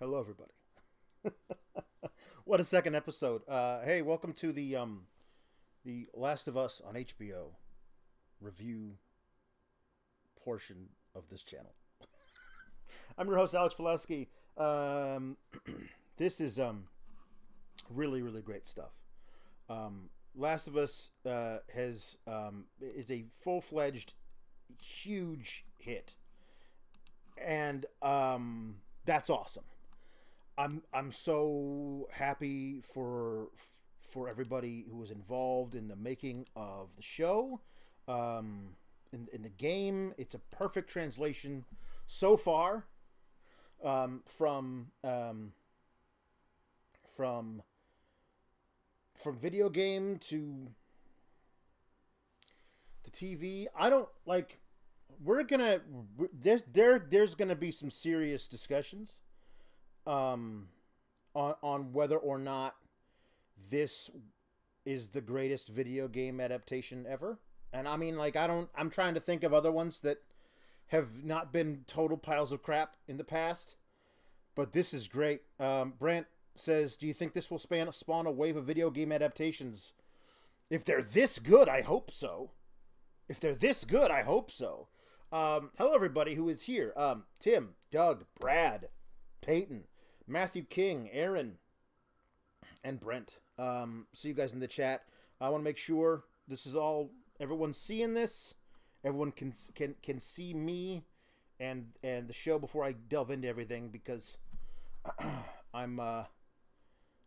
Hello, everybody. What a second episode. Hey, welcome to the Last of Us on HBO review portion of this channel. I'm your host, Alex Pulaski. This is really, really great stuff. Last of Us has is a full-fledged, huge hit, and that's awesome. I'm so happy for everybody who was involved in the making of the show, in the game. It's a perfect translation so far, from video game to TV. I don't like. There's gonna be some serious discussions on whether or not this is the greatest video game adaptation ever. And I mean, like, I'm trying to think of other ones that have not been total piles of crap in the past, but this is great. Brent says, do you think this will spawn a wave of video game adaptations? If they're this good, I hope so. If they're this good, I hope so. Hello, everybody who is here. Tim, Doug, Brad, Peyton, Matthew King, Aaron, and Brent. See you guys in the chat. I want to make sure this is all, everyone's seeing this. Everyone can see me and the show before I delve into everything, because I'm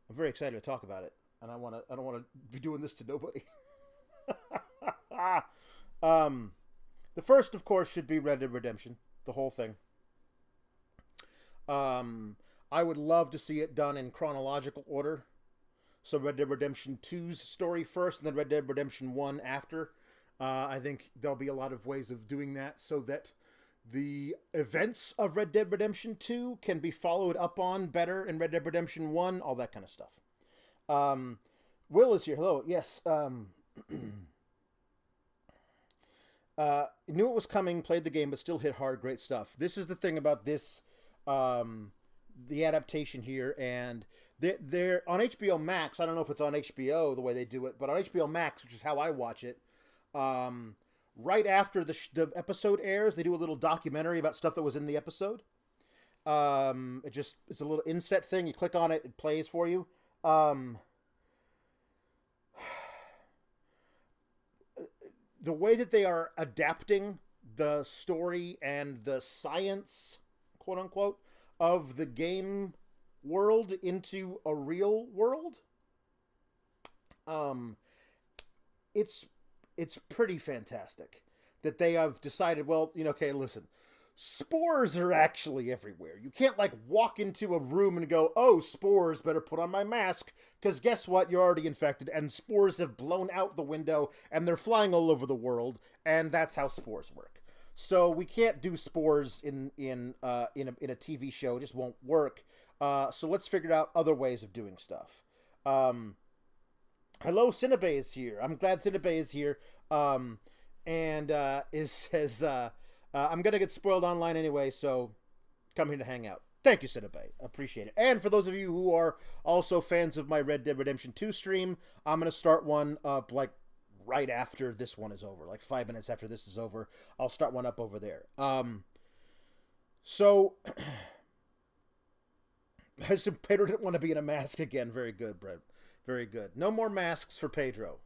very excited to talk about it, and I don't want to be doing this to nobody. The first, of course, should be Red Dead Redemption, the whole thing. I would love to see it done in chronological order. So Red Dead Redemption 2's story first, and then Red Dead Redemption 1 after. I think there'll be a lot of ways of doing that so that the events of Red Dead Redemption 2 can be followed up on better in Red Dead Redemption 1, all that kind of stuff. Will is here. Hello. Yes. Knew it was coming, played the game, but still hit hard. Great stuff. This is the thing about this, the adaptation here, and they're on HBO Max. I don't know if it's on HBO the way they do it, but on HBO Max, which is how I watch it, right after the episode airs, they do a little documentary about stuff that was in the episode. It's a little inset thing. You click on it, it plays for you. The way that they are adapting the story and the science, quote unquote, of the game world into a real world, it's pretty fantastic that they have decided, well, okay, listen, spores are actually everywhere. You can't, like, walk into a room and go, oh, spores, better put on my mask, because guess what? You're already infected, and spores have blown out the window, and they're flying all over the world, and that's how spores work. So we can't do spores in a TV show. It just won't work. So let's figure out other ways of doing stuff. Hello, Cinebay is here. I'm glad Cinebay is here. And says, I'm going to get spoiled online anyway, so come here to hang out. Thank you, Cinebay. Appreciate it. And for those of you who are also fans of my Red Dead Redemption 2 stream, I'm going to start one up, like, right after this one is over. Like 5 minutes after this is over, I'll start one up over there. So Pedro didn't want to be in a mask again. Very good, Brett. Very good. No more masks for Pedro.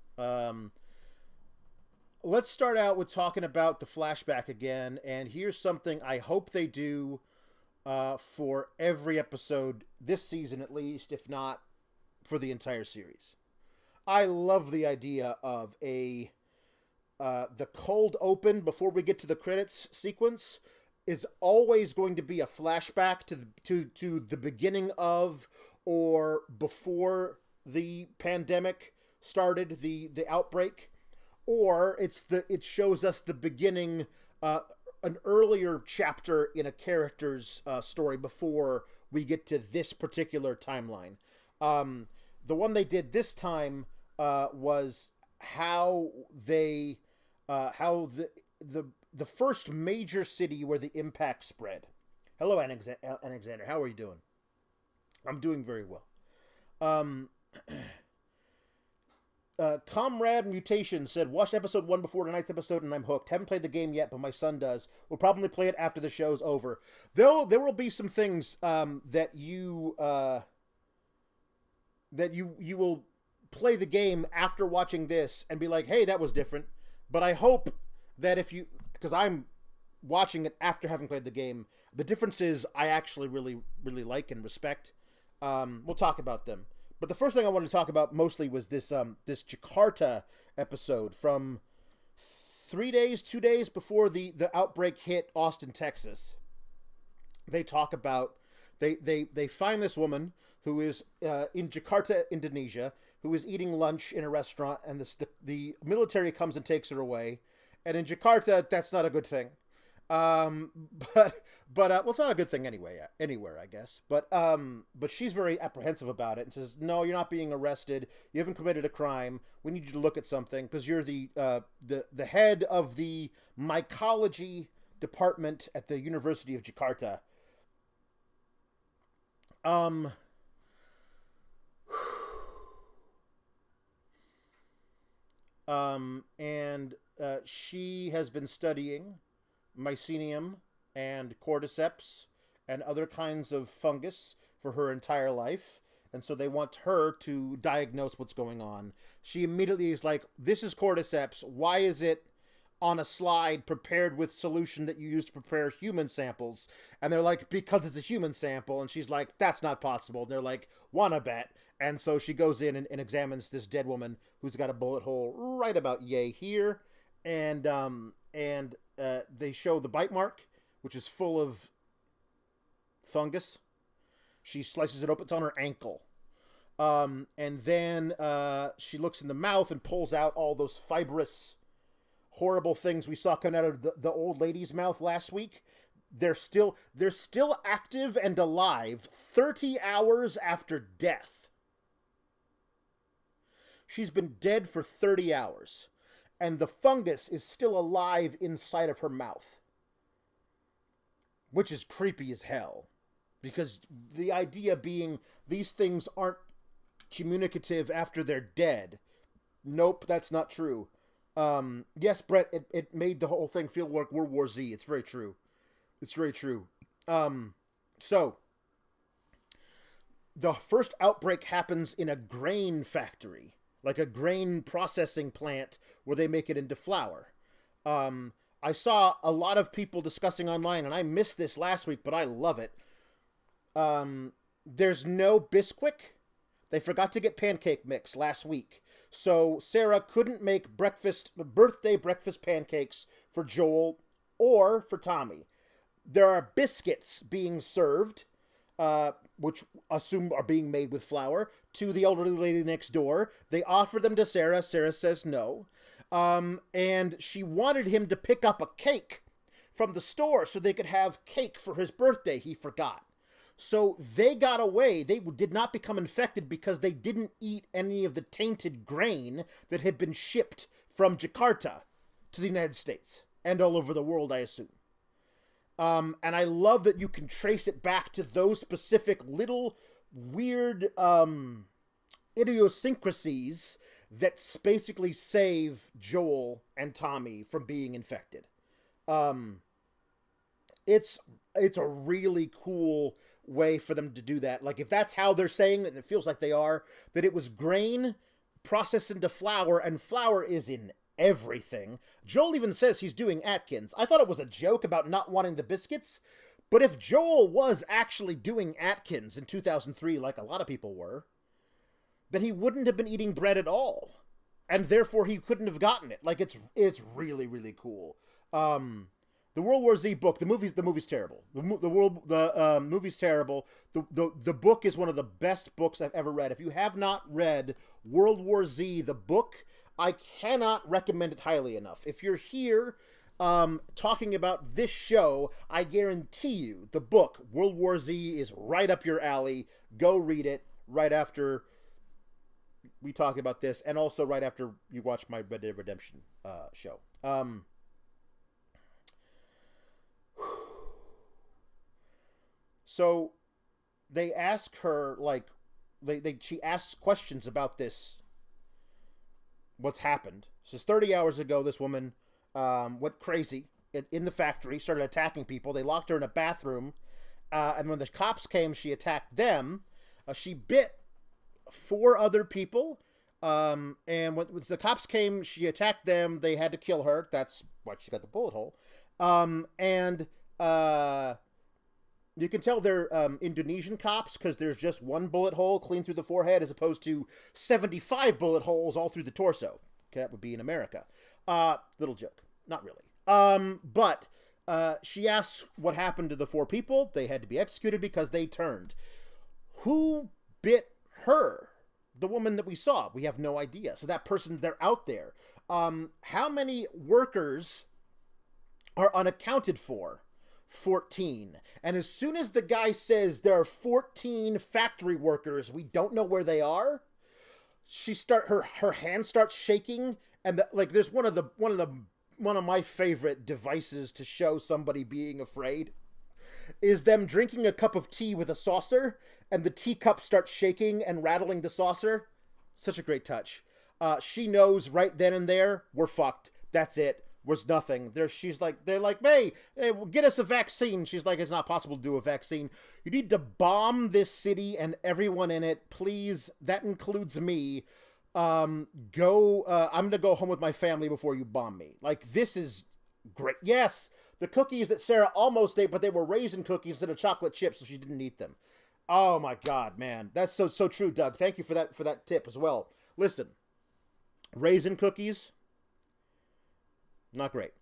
Let's start out with talking about the flashback again. And here's something I hope they do for every episode this season, at least, if not for the entire series. I love the idea of the cold open before we get to the credits sequence is always going to be a flashback to the beginning of or before the pandemic started, the outbreak, or it shows us the beginning, an earlier chapter in a character's story before we get to this particular timeline. The one they did this time was how the first major city where the impact spread. Hello, Alexander. How are you doing? I'm doing very well. Um, Comrade Mutation said, watched episode 1 before tonight's episode and I'm hooked. Haven't played the game yet, but my son does. We'll probably play it after the show's over. There will be some things that you will play the game after watching this and be like, hey, that was different. But I hope that if you, because I'm watching it after having played the game, the differences I actually really, really like and respect. We'll talk about them. But the first thing I wanted to talk about mostly was this Jakarta episode from 2 days before the outbreak hit Austin, Texas. They talk about they find this woman who is in Jakarta, Indonesia, who is eating lunch in a restaurant, and the military comes and takes her away. And in Jakarta, that's not a good thing. But well, it's not a good thing anywhere, I guess. But she's very apprehensive about it and says, no, you're not being arrested. You haven't committed a crime. We need you to look at something because you're the head of the mycology department at the University of Jakarta. And she has been studying mycelium and cordyceps and other kinds of fungus for her entire life. And so they want her to diagnose what's going on. She immediately is like, this is cordyceps. Why is it on a slide prepared with solution that you use to prepare human samples? And they're like, because it's a human sample. And she's like, that's not possible. And they're like, wanna bet? And so she goes in and examines this dead woman who's got a bullet hole right about yay here. And they show the bite mark, which is full of fungus. She slices it open. It's on her ankle. And then she looks in the mouth and pulls out all those fibrous, horrible things we saw coming out of the old lady's mouth last week. They're still active and alive 30 hours after death. She's been dead for 30 hours. And the fungus is still alive inside of her mouth. Which is creepy as hell. Because the idea being these things aren't communicative after they're dead. Nope, that's not true. Yes, Brett, it made the whole thing feel like World War Z. It's very true. It's very true. So, the first outbreak happens in a grain factory. Like a grain processing plant where they make it into flour. I saw a lot of people discussing online, and I missed this last week, but I love it. There's no Bisquick. They forgot to get pancake mix last week. So Sarah couldn't make birthday breakfast pancakes for Joel or for Tommy. There are biscuits being served, which assume are being made with flour, to the elderly lady next door. They offer them to Sarah. Sarah says no. And she wanted him to pick up a cake from the store so they could have cake for his birthday. He forgot. So they got away. They did not become infected because they didn't eat any of the tainted grain that had been shipped from Jakarta to the United States and all over the world, I assume. And I love that you can trace it back to those specific little weird idiosyncrasies that basically save Joel and Tommy from being infected. It's a really cool way for them to do that. Like, if that's how they're saying it, and it feels like they are, that it was grain processed into flour, and flour is in everything. Joel even says he's doing Atkins. I thought it was a joke about not wanting the biscuits, but if Joel was actually doing Atkins in 2003, like a lot of people were, then he wouldn't have been eating bread at all, and therefore he couldn't have gotten it. Like, it's really, really cool. The World War Z book, the movie's terrible. The movie's terrible. The book is one of the best books I've ever read. If you have not read World War Z, the book, I cannot recommend it highly enough. If you're here talking about this show, I guarantee you the book, World War Z, is right up your alley. Go read it right after we talk about this, and also right after you watch my Red Dead Redemption show. So they ask her, like, she asks questions about this, what's happened. Says 30 hours ago, this woman went crazy in the factory, started attacking people. They locked her in a bathroom, and when the cops came, she attacked them. She bit 4 other people, and when the cops came, she attacked them. They had to kill her. That's why she got the bullet hole. And you can tell they're Indonesian cops because there's just 1 bullet hole clean through the forehead as opposed to 75 bullet holes all through the torso. Okay, that would be in America. Little joke. Not really. But she asks what happened to the 4 people. They had to be executed because they turned. Who bit her? The woman that we saw. We have no idea. So that person, they're out there. How many workers are unaccounted for? 14. And as soon as the guy says there are 14 factory workers, we don't know where they are, her hand starts shaking, and there's one of my favorite devices to show somebody being afraid is them drinking a cup of tea with a saucer, and the teacup starts shaking and rattling the saucer. Such a great touch. She knows right then and there, we're fucked. That's it. Was nothing. They're like, hey, get us a vaccine. She's like, it's not possible to do a vaccine. You need to bomb this city and everyone in it, please. That includes me. I'm gonna go home with my family before you bomb me. Like, this is great. Yes, the cookies that Sarah almost ate, but they were raisin cookies instead of chocolate chips, so she didn't eat them. Oh my God, man, that's so true, Doug. Thank you for that tip as well. Listen, raisin cookies, not great.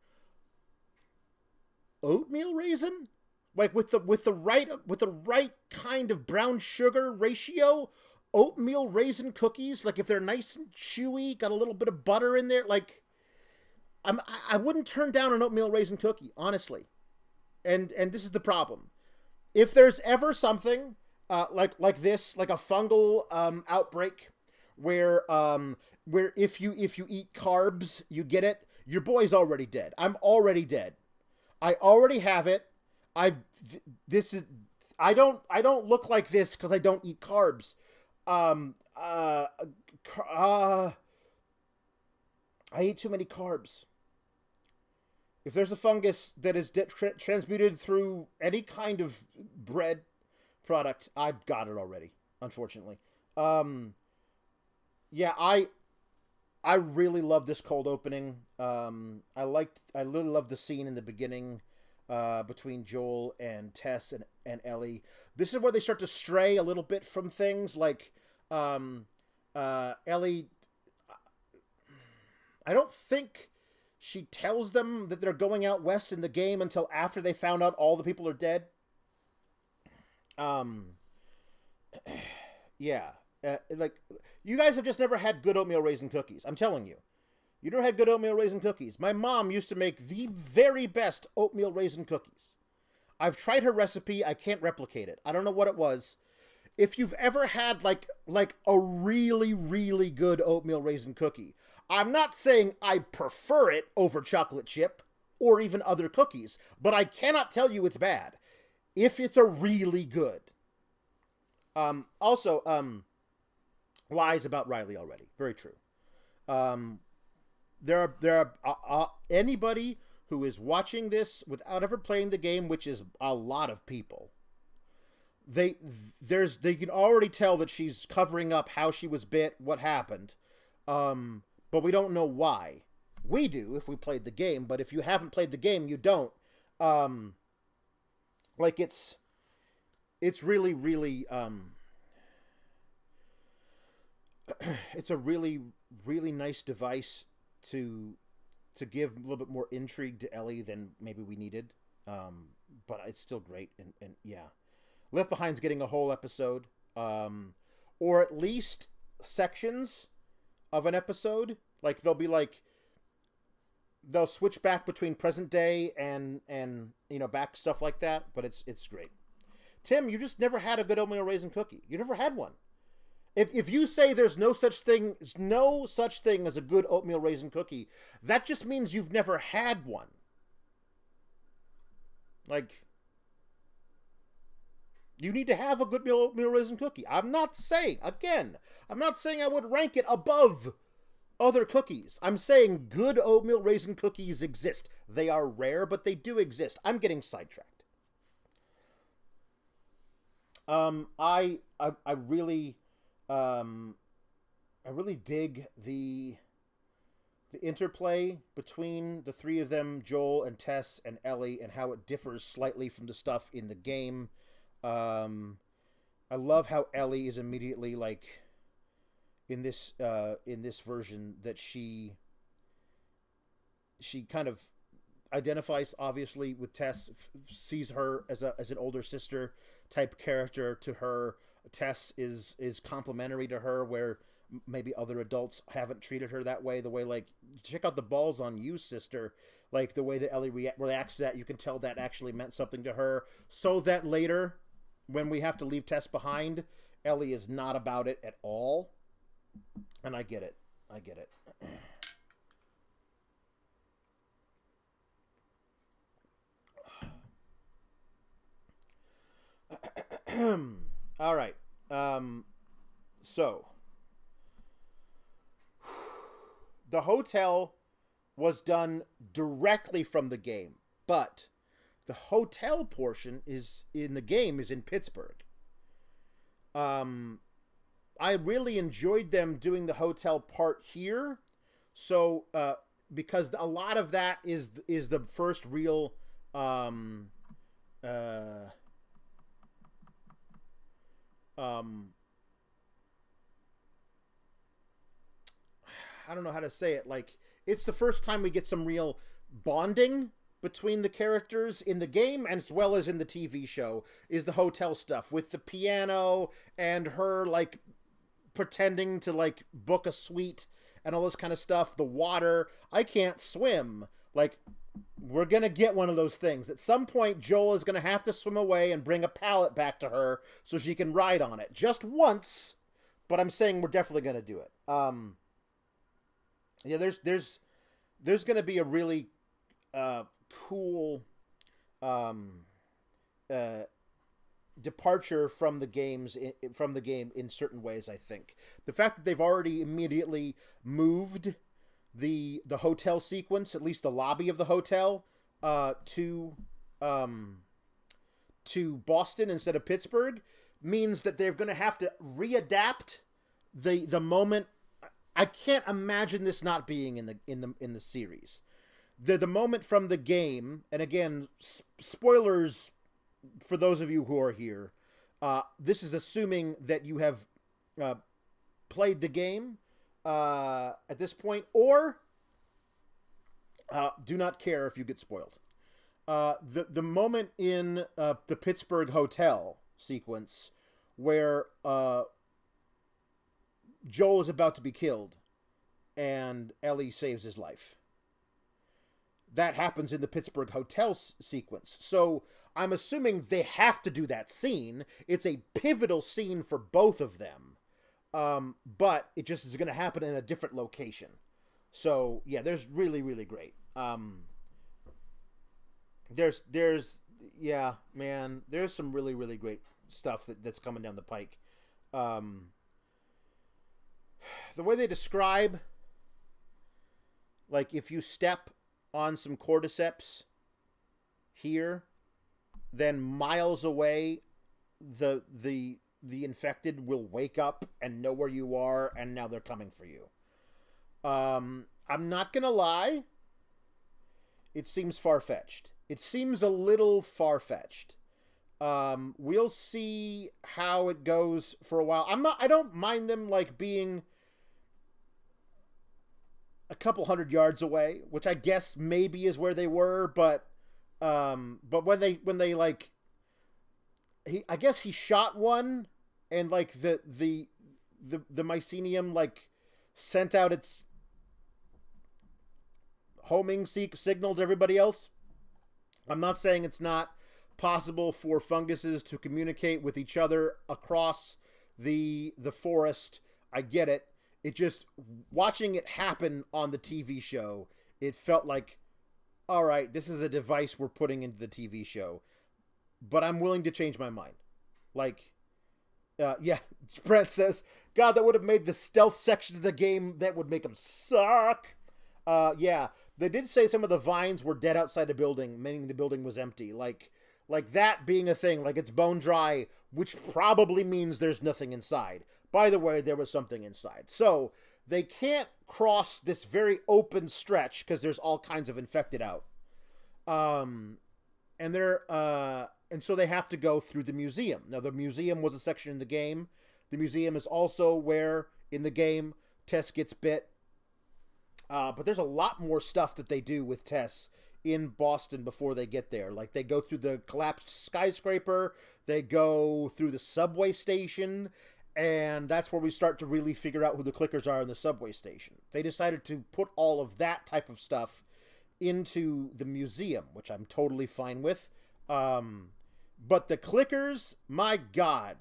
Oatmeal raisin, like with the right kind of brown sugar ratio. Oatmeal raisin cookies, like if they're nice and chewy, got a little bit of butter in there, like I wouldn't turn down an oatmeal raisin cookie, honestly. And this is the problem. If there's ever something like this, like a fungal outbreak, where if you eat carbs, you get it. Your boy's already dead. I'm already dead. I already have it. I don't look like this because I don't eat carbs. I eat too many carbs. If there's a fungus that is transmuted through any kind of bread product, I've got it already, unfortunately. Yeah, I really love this cold opening. I really love the scene in the beginning between Joel and Tess and Ellie. This is where they start to stray a little bit from things like Ellie. I don't think she tells them that they're going out west in the game until after they found out all the people are dead. Yeah. Like, you guys have just never had good oatmeal raisin cookies. I'm telling you. You never had good oatmeal raisin cookies. My mom used to make the very best oatmeal raisin cookies. I've tried her recipe. I can't replicate it. I don't know what it was. If you've ever had like a really, really good oatmeal raisin cookie, I'm not saying I prefer it over chocolate chip or even other cookies, but I cannot tell you it's bad if it's a really good. Also, lies about Riley already. Very true. There are anybody who is watching this without ever playing the game, which is a lot of people. They can already tell that she's covering up how she was bit, what happened. But we don't know why. We do if we played the game, but if you haven't played the game, you don't. Like it's really, really it's a really, really nice device to give a little bit more intrigue to Ellie than maybe we needed. But it's still great, and yeah. Left Behind's getting a whole episode, or at least sections of an episode. Like they'll switch back between present day and back stuff like that. But it's great. Tim, you just never had a good oatmeal raisin cookie. You never had one. If you say there's no such thing as a good oatmeal raisin cookie, that just means you've never had one. Like, You need to have a good oatmeal raisin cookie. I'm not saying, again, I'm not saying I would rank it above other cookies. I'm saying good oatmeal raisin cookies exist. They are rare, but they do exist. I'm getting sidetracked. I really I really dig the interplay between the three of them, Joel and Tess and Ellie, and how it differs slightly from the stuff in the game. I love how Ellie is immediately like in this version that she kind of identifies obviously with Tess, sees her as an older sister type character to her. Tess is complimentary to her, where maybe other adults haven't treated her that way. The way, like, check out the balls on you, sister. Like the way that Ellie reacts to that, you can tell that actually meant something to her. So that later, when we have to leave Tess behind, Ellie is not about it at all. And I get it. I get it. All right. So the hotel was done directly from the game, but the hotel portion is in the game is in Pittsburgh. I really enjoyed them doing the hotel part here, so because a lot of that is the first real I don't know how to say it. Like, it's the first time we get some real bonding between the characters in the game as well as in the TV show, is the hotel stuff with the piano and her like pretending to like book a suite and all this kind of stuff. The water. I can't swim. Like, we're going to get one of those things. At some point, Joel is going to have to swim away and bring a pallet back to her so she can ride on it. Just once, but I'm saying we're definitely going to do it. Yeah, there's going to be a really cool departure from the game in certain ways. I think the fact that they've already immediately moved the hotel sequence, at least the lobby of the hotel, to Boston instead of Pittsburgh, means that they're going to have to readapt the moment. I can't imagine this not being in the series. The moment from the game, and again, spoilers for those of you who are here. This is assuming that you have played the game at this point, or do not care if you get spoiled. The moment in the Pittsburgh hotel sequence where Joel is about to be killed and Ellie saves his life. That happens in the Pittsburgh hotel sequence. So I'm assuming they have to do that scene. It's a pivotal scene for both of them. But it just is going to happen in a different location. So yeah, there's really, really great. There's yeah, man, there's some really, really great stuff that's coming down the pike. The way they describe, like, if you step on some cordyceps here, then miles away, the infected will wake up and know where you are, and now they're coming for you. I'm not gonna lie, it seems far-fetched. It seems a little far-fetched. We'll see how it goes for a while. I don't mind them like being a couple hundred yards away, which I guess maybe is where they were, but when they like, I guess he shot one, and like the mycelium like sent out its homing signal to everybody else. I'm not saying it's not possible for funguses to communicate with each other across the forest. I get it. It just, watching it happen on the TV show, it felt like, all right, this is a device we're putting into the TV show, but I'm willing to change my mind. Like, yeah, Brent says, God, that would have made the stealth sections of the game, that would make them suck. Yeah, they did say some of the vines were dead outside the building, meaning the building was empty. Like that being a thing, like it's bone dry, which probably means there's nothing inside. By the way, there was something inside. So they can't cross this very open stretch because there's all kinds of infected out. And so they have to go through the museum. Now, the museum was a section in the game. The museum is also where, in the game, Tess gets bit. But there's a lot more stuff that they do with Tess in Boston before they get there. Like, they go through the collapsed skyscraper, they go through the subway station, and that's where we start to really figure out who the clickers are in the subway station. They decided to put all of that type of stuff into the museum, which I'm totally fine with. But the clickers, my God,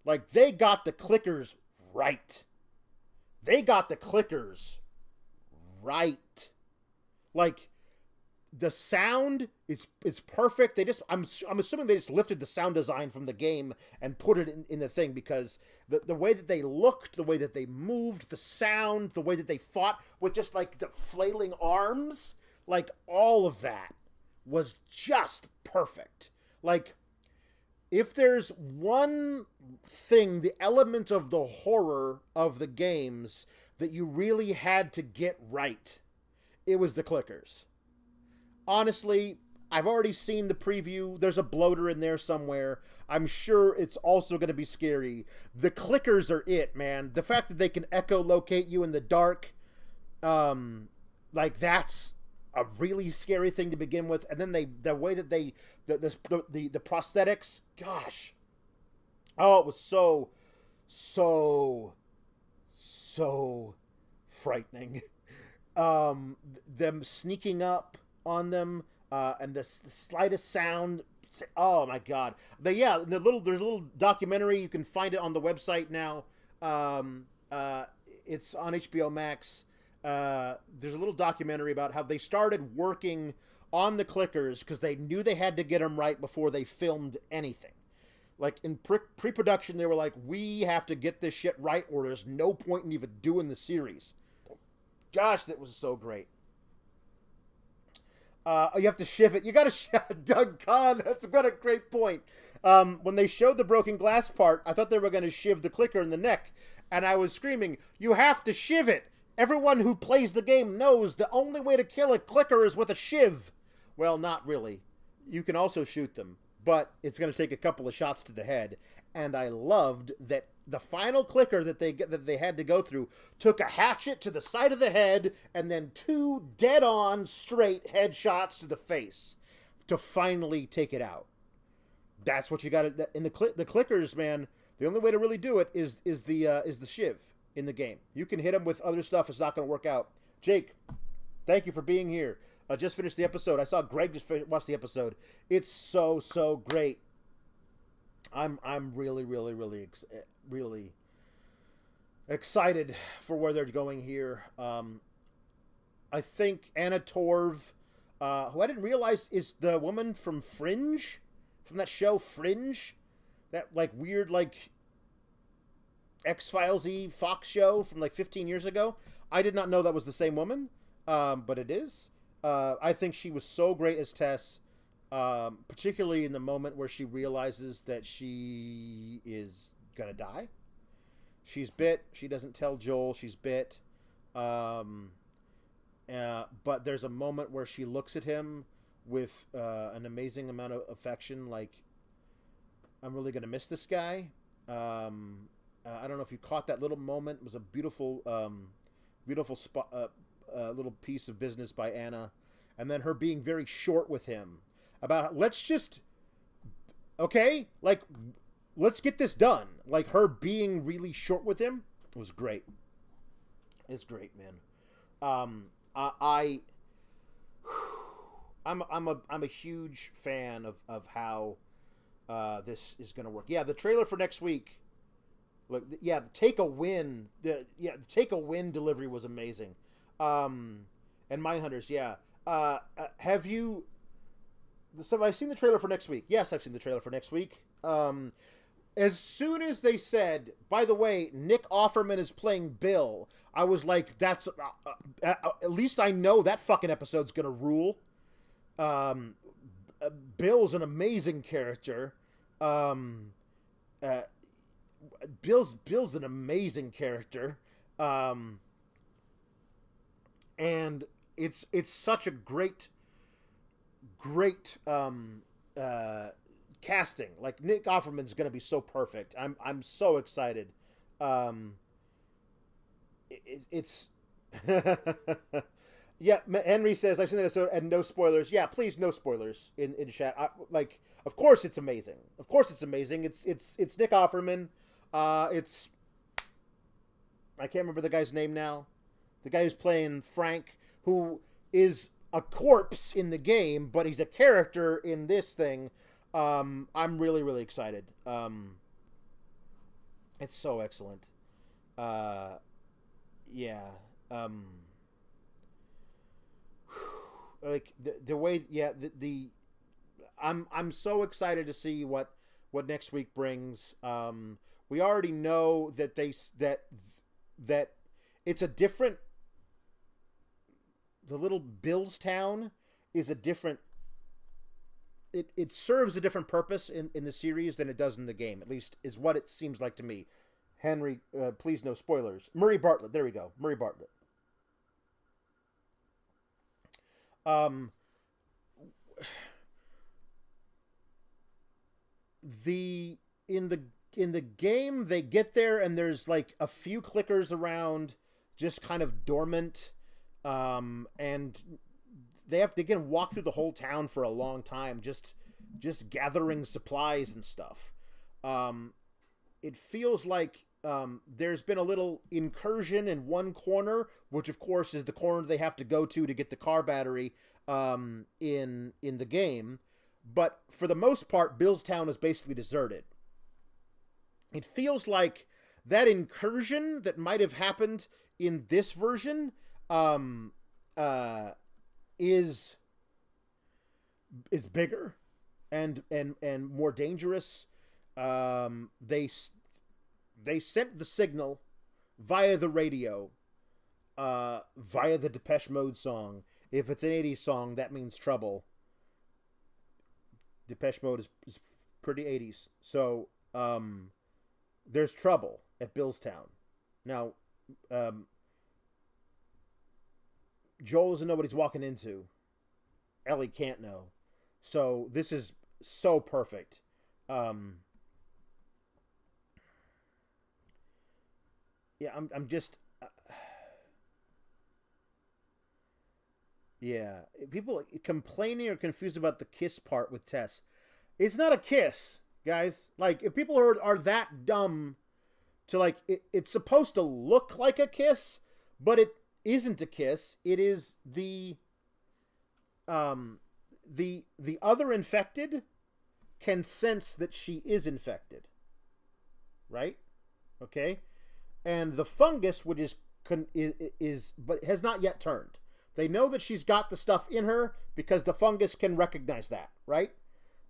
like, they got the clickers right. They got the clickers right. Like, the sound is perfect. They just, I'm assuming they just lifted the sound design from the game and put it in the thing, because the way that they looked, the way that they moved, the sound, the way that they fought with just like the flailing arms, like all of that was just perfect. Like, if there's one thing, the element of the horror of the games that you really had to get right, it was the clickers. Honestly, I've already seen the preview. There's a bloater in there somewhere. I'm sure it's also going to be scary. The clickers are it, man. The fact that they can echolocate you in the dark, like, that's a really scary thing to begin with. And then the way that the prosthetics, gosh, oh, it was so frightening. Them sneaking up on them, and the slightest sound, oh my God. But yeah, there's a little documentary. You can find it on the website now. It's on HBO Max. There's a little documentary about how they started working on the clickers because they knew they had to get them right before they filmed anything. Like, in pre-production, they were like, we have to get this shit right or there's no point in even doing the series. Gosh, that was so great. You have to shiv it. You gotta Doug Kahn, that's got a great point. When they showed the broken glass part, I thought they were gonna shiv the clicker in the neck, and I was screaming, you have to shiv it! Everyone who plays the game knows the only way to kill a clicker is with a shiv. Well, not really. You can also shoot them, but it's gonna take a couple of shots to the head, and I loved that the final clicker that they had to go through took a hatchet to the side of the head and then 2 dead-on straight headshots to the face to finally take it out. That's what you got to, in the clickers, man. The only way to really do it is the shiv in the game. You can hit them with other stuff; it's not going to work out. Jake, thank you for being here. I just finished the episode. I saw Greg just watch the episode. It's so great. I'm really excited for where they're going here. I think Anna Torv, who I didn't realize is the woman from Fringe, from that show Fringe, that like weird like X-Files-y Fox show from like 15 years ago. I did not know that was the same woman, but it is. I think she was so great as Tess. Particularly in the moment where she realizes that she is gonna die. She's bit. She doesn't tell Joel she's bit. But there's a moment where she looks at him with an amazing amount of affection. Like, I'm really gonna miss this guy. I don't know if you caught that little moment. It was a beautiful spot, little piece of business by Anna, and then her being very short with him. About let's get this done. Like, her being really short with him was great. It's great, man. I'm a huge fan of how this is going to work. Yeah, the trailer for next week. Look, yeah, the Take a Win delivery was amazing. And Mindhunters, yeah. Have you? So I've seen the trailer for next week. Yes, I've seen the trailer for next week. as soon as they said, by the way, Nick Offerman is playing Bill, I was like, that's at least I know that fucking episode's gonna rule. Um, Bill's an amazing character. Um, uh, Bill's an amazing character. Um, and it's such a great casting. Like Nick Offerman's gonna be so perfect. I'm so excited. Um, it's yeah. Henry says I've seen that episode and no spoilers. Yeah, please no spoilers in chat. Like, of course it's amazing. Of course it's amazing. It's Nick Offerman. It's I can't remember the guy's name now. The guy who's playing Frank, who is a corpse in the game, but he's a character in this thing. I'm really, really excited. It's so excellent. Yeah. Like the way, yeah, I'm so excited to see what next week brings. We already know that that it's a different. The little Billstown is a different. It serves a different purpose in the series than it does in the game. At least is what it seems like to me. Henry, please no spoilers. Murray Bartlett. There we go. Murray Bartlett. In the game they get there and there's like a few clickers around, just kind of dormant, and they can walk through the whole town for a long time, just gathering supplies and stuff. It feels like there's been a little incursion in one corner, which of course is the corner they have to go to get the car battery in the game. But for the most part, Billstown is basically deserted. It feels like that incursion that might have happened in this version is bigger and more dangerous. They sent the signal via the radio, via the Depeche Mode song. If it's an 80s song, that means trouble. Depeche Mode is pretty 80s. So, there's trouble at Billstown. Now, Joel doesn't know what he's walking into. Ellie can't know. So, this is so perfect. Yeah, I'm just... yeah. People complaining or confused about the kiss part with Tess. It's not a kiss, guys. Like, if people are that dumb to, like, it's supposed to look like a kiss, but it isn't a kiss. It is the other infected can sense that she is infected. Right? Okay? And the fungus, which is but has not yet turned. They know that she's got the stuff in her because the fungus can recognize that, right?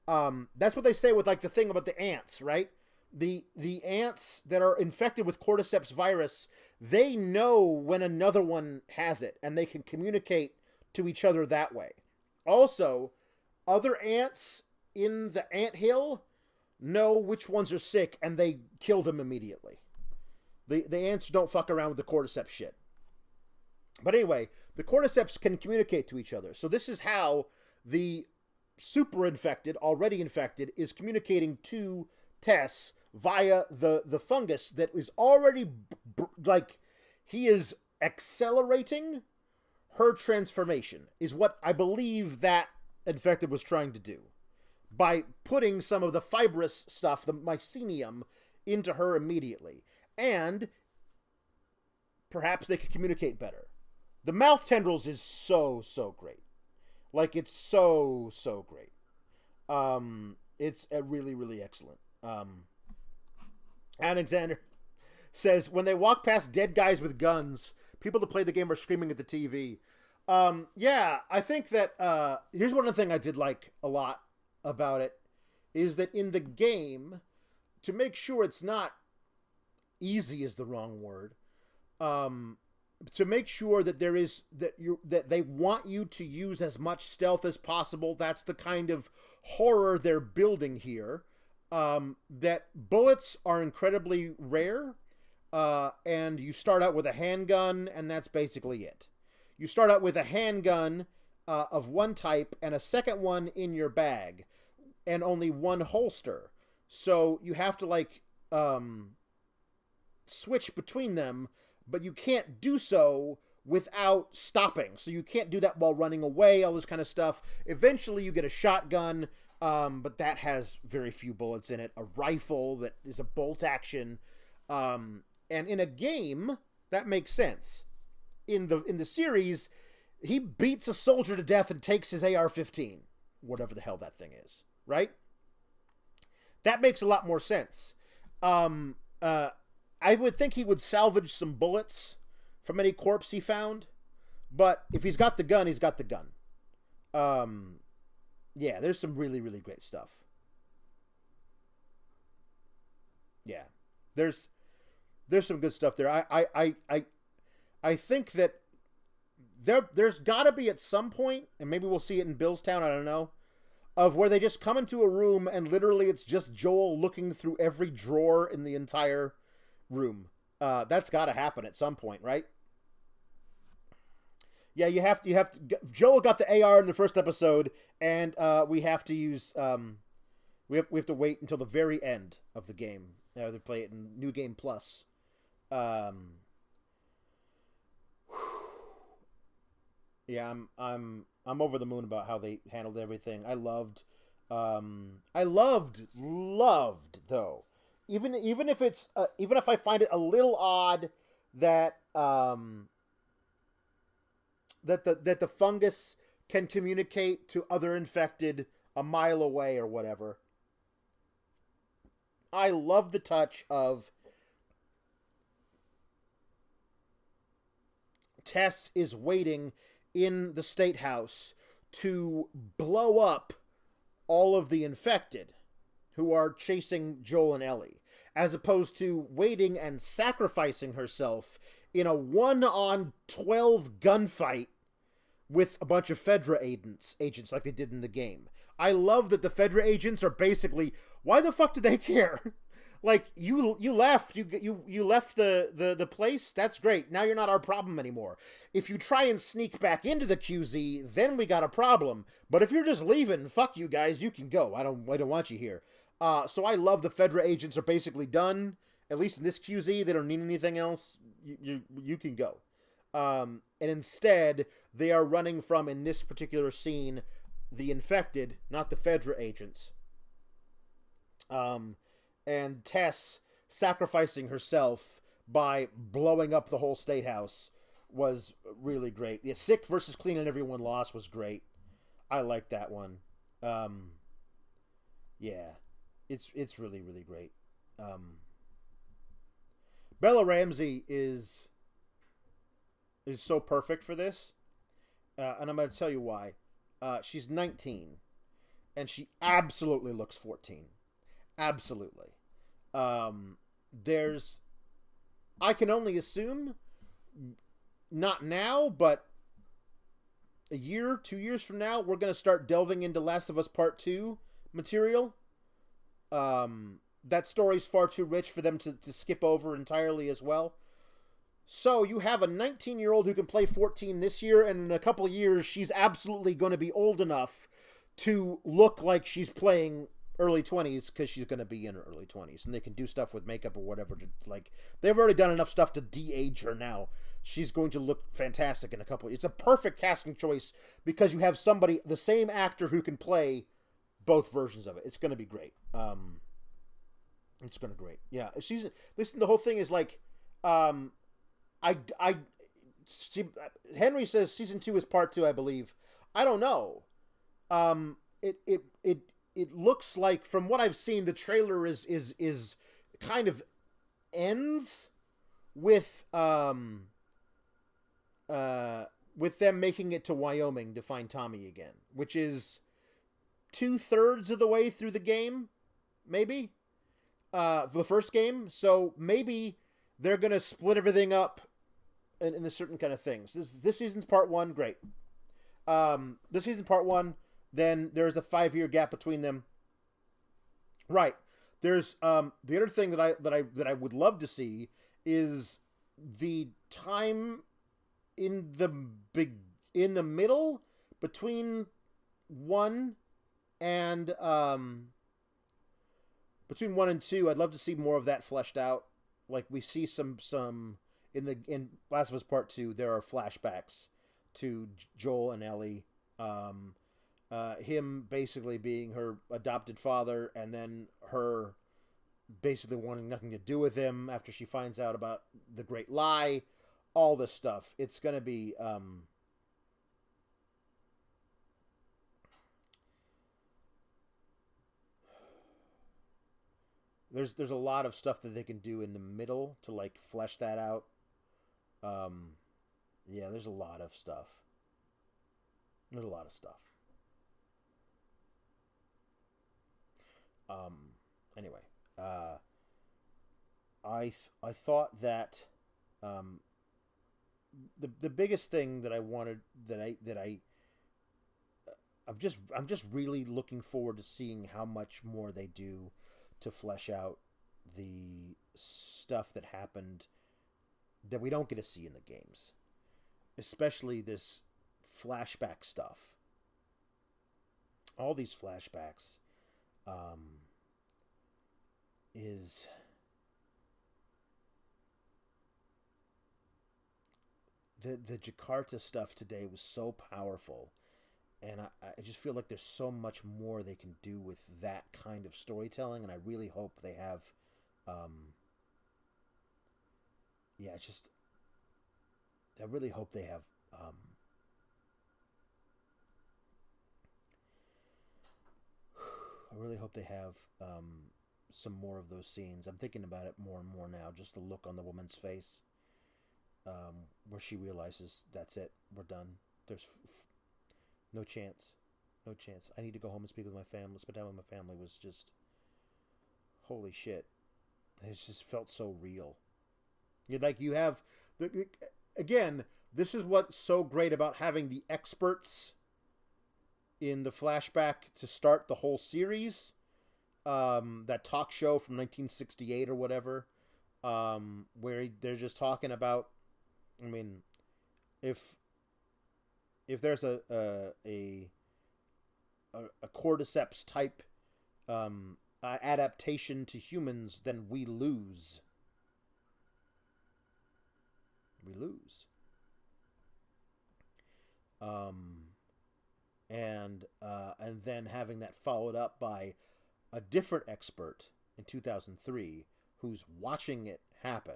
That's what they say with like the thing about the ants, right? The ants that are infected with cordyceps virus, they know when another one has it, and they can communicate to each other that way. Also, other ants in the anthill know which ones are sick, and they kill them immediately. The ants don't fuck around with the cordyceps shit. But anyway, the cordyceps can communicate to each other. So this is how the super infected, already infected, is communicating to Tess via the fungus that is already, like, he is accelerating her transformation, is what I believe that infected was trying to do. By putting some of the fibrous stuff, the mycelium, into her immediately. And perhaps they could communicate better. The mouth tendrils is so great. Like, it's so great. It's a really, really excellent. Alexander says, when they walk past dead guys with guns, people that play the game are screaming at the TV. Yeah, I think that, here's one of the things I did like a lot about it, is that in the game, to make sure it's not easy is the wrong word. To make sure that there is that they want you to use as much stealth as possible. That's the kind of horror they're building here. That bullets are incredibly rare, and you start out with a handgun, and that's basically it. You start out with a handgun of one type and a second one in your bag, and only one holster. So you have to like switch between them, but you can't do so without stopping. So you can't do that while running away, all this kind of stuff. Eventually you get a shotgun, but that has very few bullets in it. A rifle that is a bolt action. And in a game, that makes sense. In the series, he beats a soldier to death and takes his AR-15. Whatever the hell that thing is. Right? That makes a lot more sense. I would think he would salvage some bullets from any corpse he found. But if he's got the gun, he's got the gun. Yeah, there's some really, really great stuff. Yeah. There's some good stuff there. I think that there's got to be at some point, and maybe we'll see it in Billstown, I don't know, of where they just come into a room and literally it's just Joel looking through every drawer in the entire room. That's got to happen at some point, right? Yeah, you have to. Joel got the AR in the first episode, and we have to use. We have to wait until the very end of the game. To play it in New Game Plus. Yeah, I'm over the moon about how they handled everything. I loved though. Even if it's even if I find it a little odd that that the fungus can communicate to other infected a mile away or whatever. I love the touch of Tess is waiting in the state house to blow up all of the infected who are chasing Joel and Ellie, as opposed to waiting and sacrificing herself in a 1-on-12 gunfight with a bunch of Fedra agents like they did in the game. I love that the Fedra agents are basically, why the fuck do they care? Like, you left, you left the place, that's great, now you're not our problem anymore. If you try and sneak back into the QZ, then we got a problem. But if you're just leaving, fuck you guys, you can go, I don't want you here. So I love the Fedra agents are basically done, at least in this QZ, they don't need anything else, you can go. And instead, they are running from, in this particular scene, the infected, not the Fedra agents. And Tess sacrificing herself by blowing up the whole state house was really great. The sick versus clean and everyone lost was great. I like that one. Yeah, it's really, really great. Bella Ramsey is so perfect for this, and I'm going to tell you why. She's 19, and she absolutely looks 14. Absolutely. I can only assume, not now, but a year, 2 years from now, we're going to start delving into Last of Us Part 2 material. That story's far too rich for them to skip over entirely as well. So you have a 19-year-old who can play 14 this year, and in a couple of years, she's absolutely going to be old enough to look like she's playing early 20s, because she's going to be in her early 20s, and they can do stuff with makeup or whatever. They've already done enough stuff to de-age her now. She's going to look fantastic in a couple. It's a perfect casting choice because you have somebody, the same actor, who can play both versions of it. It's going to be great. It's going to be great. Yeah, listen. The whole thing is like, Henry says season 2 is part 2, I believe. I don't know. It looks like, from what I've seen, the trailer is kind of ends with them making it to Wyoming to find Tommy again, which is 2/3 of the way through the game, maybe. for the first game. So maybe they're gonna split everything up in a certain kind of things. This season's part one, great. This season part one, then there's a 5 year gap between them. Right. There's the other thing that I would love to see is the time in the big in the middle between one and between one and two. I'd love to see more of that fleshed out. Like we see some in Last of Us Part Two. There are flashbacks to Joel and Ellie. Him basically being her adopted father, and then her basically wanting nothing to do with him after she finds out about the great lie. All this stuff. It's gonna be there's a lot of stuff that they can do in the middle to like flesh that out. Um, yeah, there's a lot of stuff. There's a lot of stuff. Um, anyway, uh, I thought that um, the biggest thing that I wanted that I I'm just really looking forward to seeing how much more they do to flesh out the stuff that happened that we don't get to see in the games, especially this flashback stuff. All these flashbacks um, is the Jakarta stuff today was so powerful, and I just feel like there's so much more they can do with that kind of storytelling, and I really hope they have. Um, yeah, it's just I really hope they have. I really hope they have some more of those scenes. I'm thinking about it more and more now. Just the look on the woman's face, where she realizes that's it, we're done. There's no chance, no chance. I need to go home and speak with my family. Spend time with my family was just holy shit. It just felt so real. Like you have again. This is what's so great about having the experts in the flashback to start the whole series. That talk show from 1968 or whatever, where they're just talking about. I mean, if there's a cordyceps type adaptation to humans, then we lose. We lose. And then having that followed up by a different expert in 2003 who's watching it happen,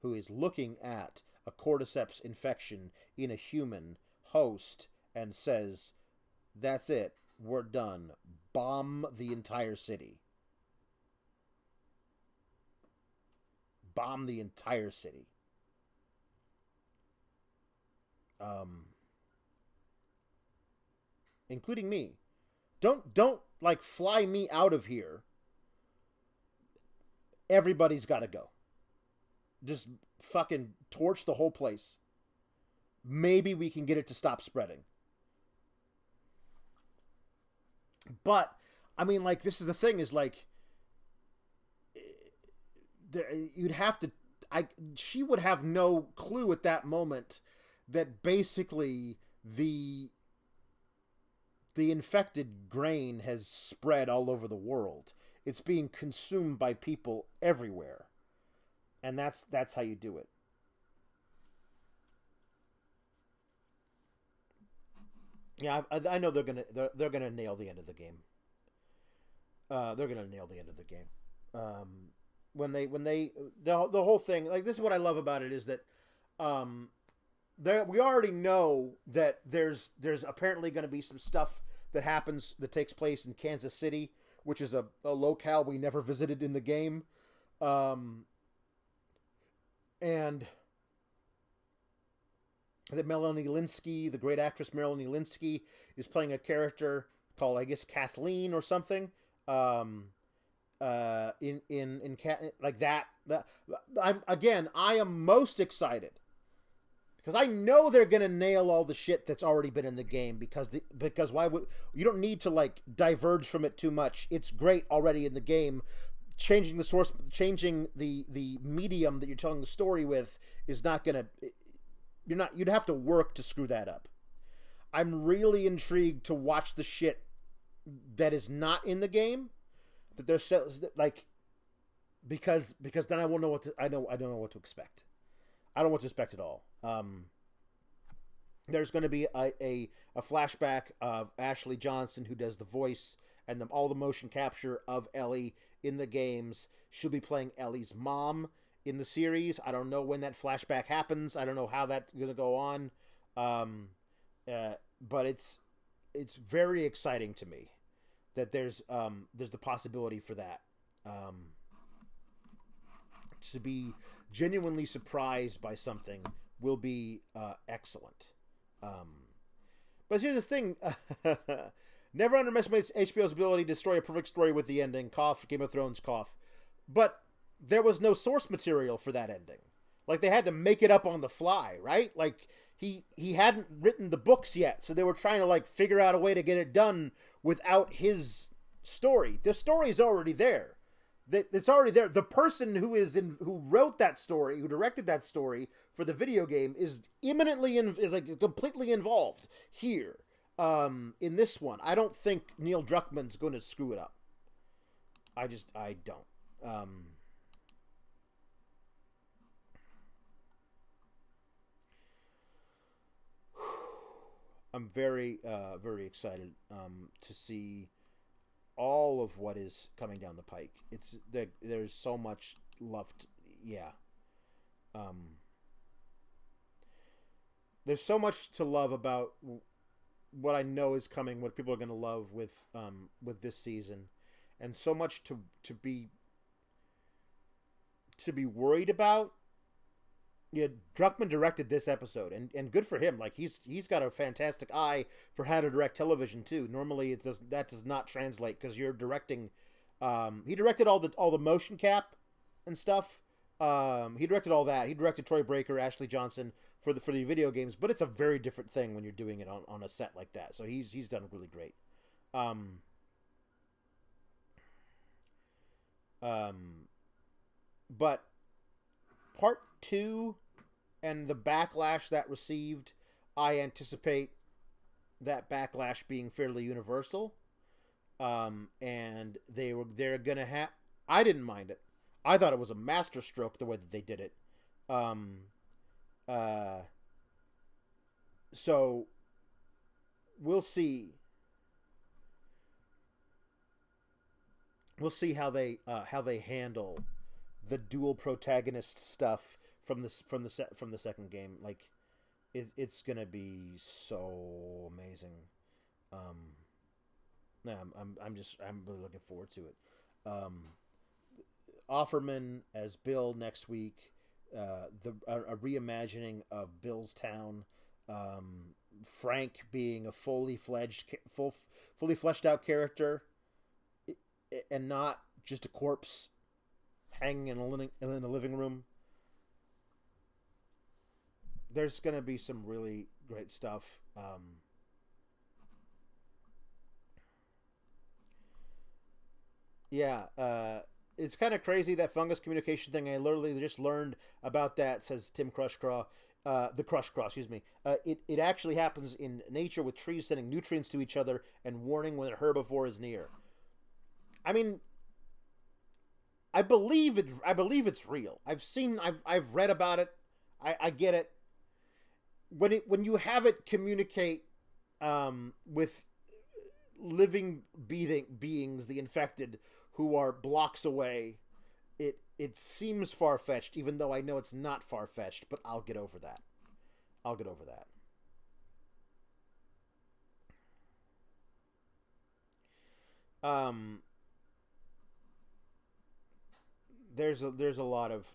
who is looking at a cordyceps infection in a human host and says, that's it, we're done. Bomb the entire city. Bomb the entire city. Including me. Don't like fly me out of here. Everybody's got to go. Just fucking torch the whole place. Maybe we can get it to stop spreading. But I mean, like, this is the thing: is like, you'd have to. She would have no clue at that moment that basically the infected grain has spread all over the world. It's being consumed by people everywhere, and that's how you do it. Yeah, I know they're gonna nail the end of the game. They're gonna nail the end of the game. When they the whole thing, like, this is what I love about it is that there we already know that there's apparently going to be some stuff that happens that takes place in Kansas City, which is a locale we never visited in the game, and that Melanie Linsky, the great actress Melanie Linsky, is playing a character called, I guess, Kathleen or something. like that. I am most excited because I know they're gonna nail all the shit that's already been in the game because why would you don't need to like diverge from it too much. It's great already in the game. Changing the source, changing the medium that you're telling the story with is not gonna. You'd have to work to screw that up. I'm really intrigued to watch the shit that is not in the game that they're like because then I won't know what to I don't know what to expect. I don't know what to expect at all. There's going to be a flashback of Ashley Johnson who does the voice and all the motion capture of Ellie in the games. She'll be playing Ellie's mom in the series. I don't know when that flashback happens. I don't know how that's going to go on. But it's very exciting to me that there's the possibility for that. To be genuinely surprised by something will be excellent. But here's the thing. Never underestimate HBO's ability to destroy a perfect story with the ending. Cough, Game of Thrones, cough. But there was no source material for that ending. Like, they had to make it up on the fly, right? Like, he hadn't written the books yet, so they were trying to, like, figure out a way to get it done without his story. The story's already there. It's already there. The person who wrote that story, who directed that story for the video game, is completely involved here. In this one, I don't think Neil Druckmann's going to screw it up. I don't. I'm very very excited to see all of what is coming down the pike. There's so much left. Yeah. There's so much to love about what I know is coming, what people are going to love with this season, and so much to be worried about. Yeah, Druckmann directed this episode, and good for him. Like he's got a fantastic eye for how to direct television too. Normally, that does not translate because you're directing. He directed all the motion cap and stuff. He directed all that. He directed Troy Breaker, Ashley Johnson for the video games, but it's a very different thing when you're doing it on a set like that. So he's done really great. But part 2 and the backlash that received, I anticipate that backlash being fairly universal. And they're gonna have. I didn't mind it. I thought it was a masterstroke the way that they did it. So we'll see. We'll see how they handle the dual protagonist stuff from the second game. Like, it's gonna be so amazing. No, I'm really looking forward to it. Offerman as Bill next week. A reimagining of Bill's Town. Frank being a fully fleshed out character, and not just a corpse hanging in a living room. There's going to be some really great stuff. It's kind of crazy, that fungus communication thing. I literally just learned about that, says Tim Crushcraw. The Crushcraw, excuse me. It actually happens in nature with trees sending nutrients to each other and warning when a herbivore is near. I mean, I believe it. I believe it's real. I've read about it. I get it. When you have it communicate with living beings, the infected, who are blocks away, it seems far fetched. Even though I know it's not far fetched, but I'll get over that. I'll get over that. Um, there's a lot of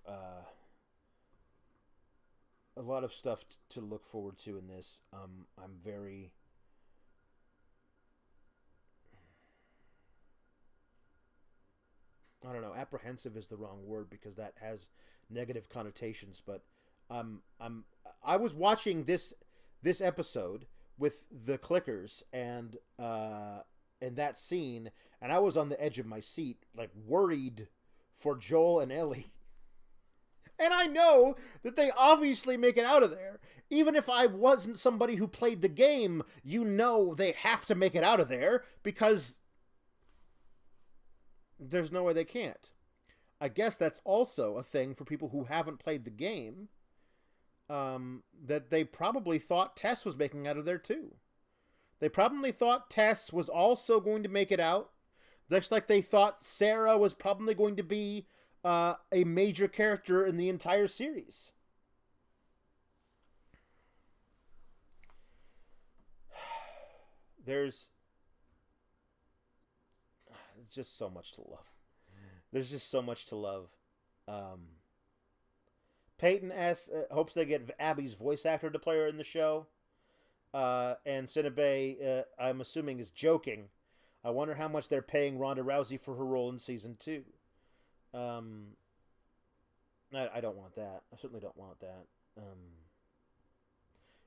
stuff to look forward to in this. I'm very I don't know, apprehensive is the wrong word because that has negative connotations, but I'm I was watching this episode with the clickers and that scene, and I was on the edge of my seat, like worried for Joel and Ellie. And I know that they obviously make it out of there. Even if I wasn't somebody who played the game, you know they have to make it out of there because there's no way they can't. I guess that's also a thing for people who haven't played the game, that they probably thought Tess was making out of there too. They probably thought Tess was also going to make it out, just like they thought Sarah was probably going to be a major character in the entire series. There's just so much to love. There's just so much to love. Peyton S. Hopes they get Abby's voice actor to play her in the show. And Cinnabe, I'm assuming, is joking. I wonder how much they're paying Ronda Rousey for her role in season 2. I don't want that. I certainly don't want that.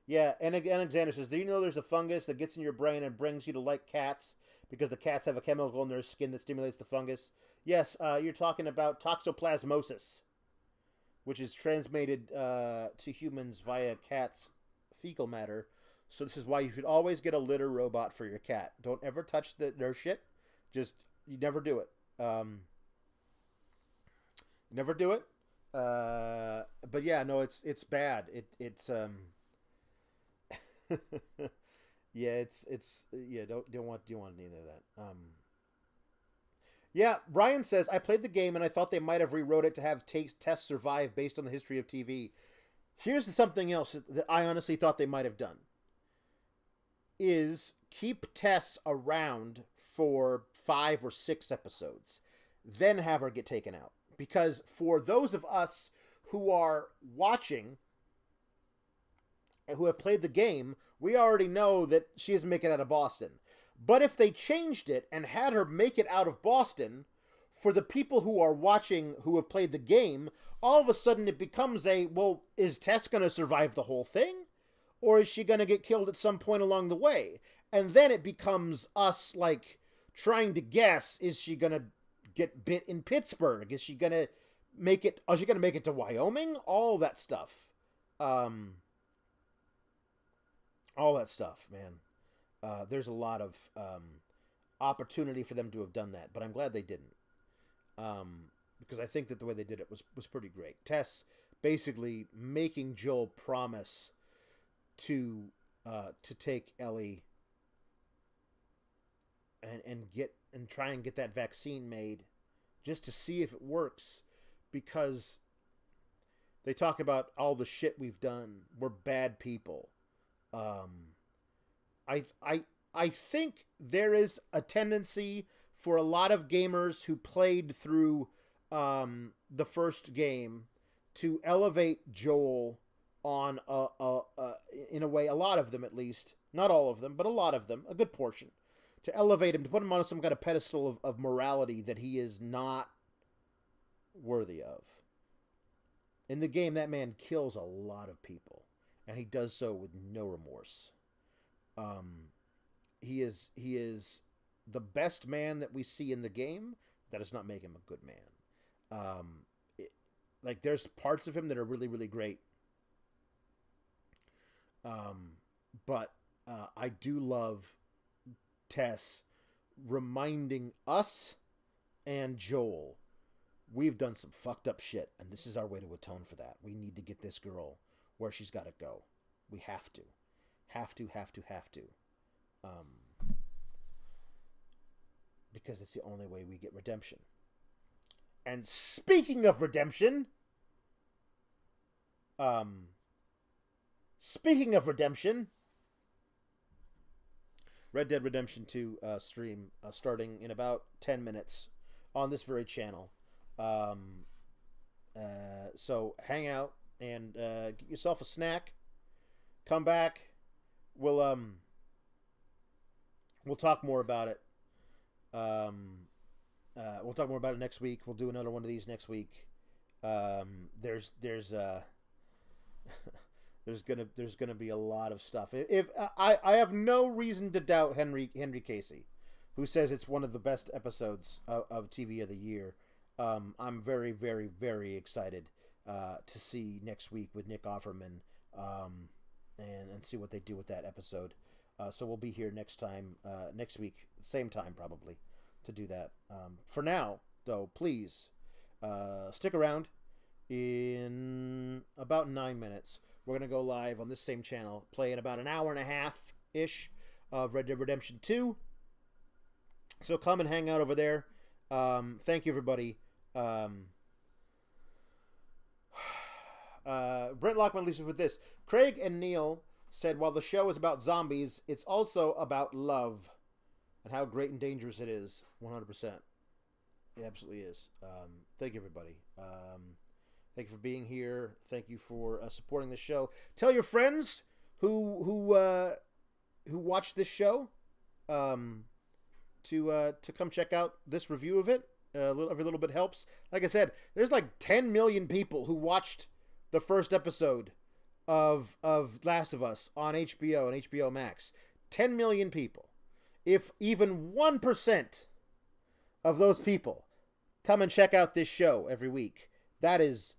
Yeah, and Alexander says, do you know there's a fungus that gets in your brain and brings you to like cats because the cats have a chemical in their skin that stimulates the fungus? Yes, you're talking about toxoplasmosis, which is transmitted to humans via cats' fecal matter. So this is why you should always get a litter robot for your cat. Don't ever touch their shit. Just, you never do it. Never do it. But yeah, no, it's bad. It's yeah, don't want neither of that. Yeah, Ryan says, I played the game and I thought they might have rewrote it to have Tess survive based on the history of TV. Here's something else that I honestly thought they might have done. Is keep Tess around for 5 or 6 episodes. Then have her get taken out. Because for those of us who are watching, who have played the game, we already know that she doesn't make it out of Boston. But if they changed it and had her make it out of Boston, for the people who are watching who have played the game, all of a sudden it becomes well, is Tess going to survive the whole thing? Or is she going to get killed at some point along the way? And then it becomes us, like, trying to guess, is she going to get bit in Pittsburgh? Is she going to make it, is she going to make it to Wyoming? All that stuff. All that stuff, man. There's a lot of opportunity for them to have done that, but I'm glad they didn't. Because I think that the way they did it was pretty great. Tess basically making Joel promise to take Ellie and try and get that vaccine made just to see if it works, because they talk about all the shit we've done. We're bad people. I think there is a tendency for a lot of gamers who played through the first game to elevate Joel on in a way, a lot of them at least, not all of them, but a lot of them, a good portion, to elevate him, to put him on some kind of pedestal of morality that he is not worthy of. In the game, that man kills a lot of people, and he does so with no remorse. He is the best man that we see in the game. That does not make him a good man. Like, there's parts of him that are really, really great. But I do love Tess reminding us and Joel, we've done some fucked up shit, and this is our way to atone for that. We need to get this girl where she's got to go. We have to. Because it's the only way we get redemption. And speaking of redemption, Red Dead Redemption 2 stream starting in about 10 minutes on this very channel. So hang out and get yourself a snack. Come back. We'll talk more about it. We'll talk more about it next week. We'll do another one of these next week. There's there's gonna be a lot of stuff. If I have no reason to doubt Henry Casey, who says it's one of the best episodes of TV of the year. I'm very, very, very excited to see next week with Nick Offerman, and see what they do with that episode. So we'll be here next week, same time probably, to do that. For now, though, please stick around. In about 9 minutes, we're going to go live on this same channel, playing about an hour and a half-ish of Red Dead Redemption 2. So come and hang out over there. Thank you, everybody. Brent Lockman leaves us with this. Craig and Neil said, while the show is about zombies, it's also about love and how great and dangerous it is. 100%. It absolutely is. Thank you, everybody. Thank you for being here. Thank you for supporting the show. Tell your friends who watch this show to come check out this review of it. Every little bit helps. Like I said, there's like 10 million people who watched the first episode of Last of Us on HBO and HBO Max. 10 million people. If even 1% of those people come and check out this show every week, that is...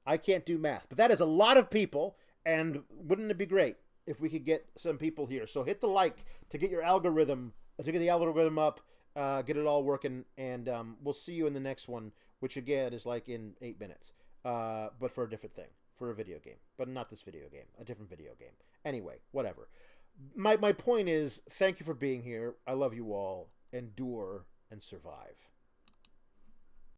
I can't do math, but that is a lot of people, and wouldn't it be great if we could get some people here? So hit the like to get the algorithm up, get it all working, and we'll see you in the next one, which again is like in 8 minutes, but for a different thing, for a video game, but not this video game, a different video game. Anyway, whatever. My point is, thank you for being here. I love you all. Endure and survive.